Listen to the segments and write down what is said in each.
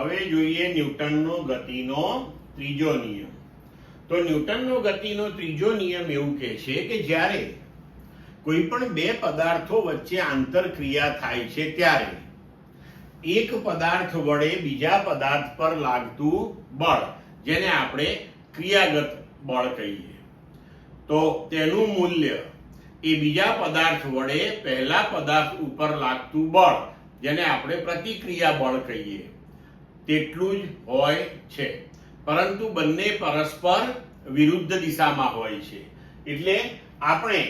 હવે જોઈએ ન્યૂટનનો ગતિનો ત્રીજો નિયમ. તો ન્યૂટનનો ગતિનો ત્રીજો નિયમ એવું કહે છે કે જ્યારે કોઈ પણ બે પદાર્થો વચ્ચે આંતરક્રિયા થાય છે ત્યારે એક પદાર્થ વડે બીજા પદાર્થ પર લાગતું બળ, જેને આપણે ક્રિયાગત બળ કહીએ, તો તેનું મૂલ્ય એ બીજા પદાર્થ વડે પહેલા પદાર્થ ઉપર લાગતું બળ, જેને આપણે પ્રતિક્રિયા બળ કહીએ, તેટલું જ હોય છે. પરંતુ બંને પરસ્પર વિરુદ્ધ દિશામાં હોય છે. એટલે આપણે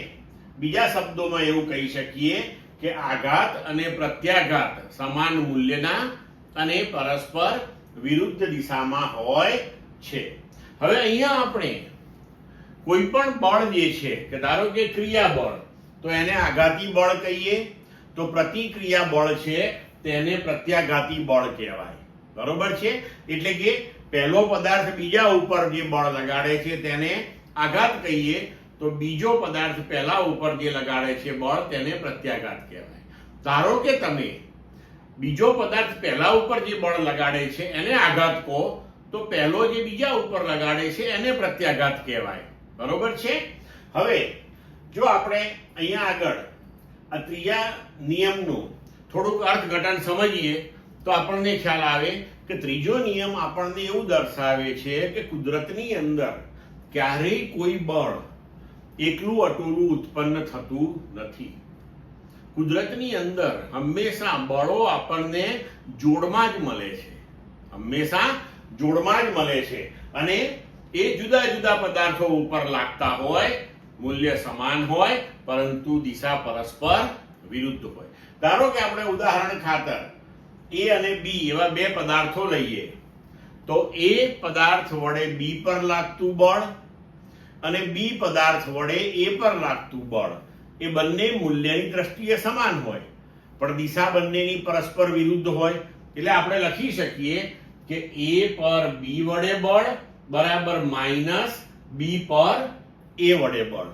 બીજા શબ્દોમાં એવું કહી શકીએ કે આઘાત અને પ્રત્યાઘાત સમાન મૂલ્યના અને પરસ્પર વિરુદ્ધ દિશામાં હોય છે. હવે અહીંયા આપણે કોઈ પણ બળ જે છે, કે ધારો કે ક્રિયા બળ, તો એને આઘાતી બળ કહીએ, તો પ્રતિક્રિયા બળ છે તેને પ્રત્યાઘાતી બળ કહેવાય. બરોબર છે? એટલે કે પહેલો પદાર્થ બીજા ઉપર જે બળ લગાડે છે તેને આઘાત કહીએ, તો બીજો પદાર્થ પહેલા ઉપર જે લગાડે છે બળ તેને પ્રત્યાઘાત કહેવાય. ધારો કે તમે બીજો પદાર્થ પહેલા ઉપર જે બળ લગાડે છે એને આઘાત કહો, તો પહેલો જે બીજા ઉપર લગાડે છે એને પ્રત્યાઘાત કહેવાય. બરોબર છે? હવે જો આપણે અહીંયા આગળ આ ત્રીજા નિયમનું થોડુંક અર્થઘટન સમજીએ તો આપણને ખ્યાલ આવે કે ત્રીજો નિયમ આપણને એવું દર્શાવે છે કે કુદરતની અંદર ક્યારેય કોઈ બળ એકલું અટોલું ઉત્પન્ન થતું નથી. કુદરતની અંદર હંમેશા બળો આપણને જોડમાં જ મળે છે, હંમેશા જોડમાં જ મળે છે, અને એ જુદા જુદા પદાર્થો ઉપર લાગતા હોય, મૂલ્ય સમાન હોય, પરંતુ દિશા પરસ્પર વિરુદ્ધ હોય. ધારો કે આપણે ઉદાહરણ ખાતર A અને B એવા બે પદાર્થો લઈએ, તો A પદાર્થ વડે B પર લાગતું બળ અને B પદાર્થ વડે A પર લાગતું બળ એ બંને મૂલ્યની દ્રષ્ટિએ સમાન હોય, પણ દિશા બંનેની પરસ્પર વિરુદ્ધ હોય. એટલે આપણે લખી શકીએ કે A પર B વડે બળ બરાબર માઇનસ B પર A વડે બળ.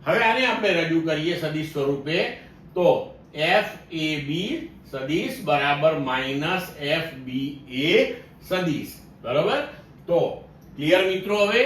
હવે આને આપણે રજૂ કરીએ સદિશ સ્વરૂપે, તો FAB સદિશ બરાબર માઇનસ FBA સદિશ. બરોબર? તો ક્લિયર મિત્રો? હવે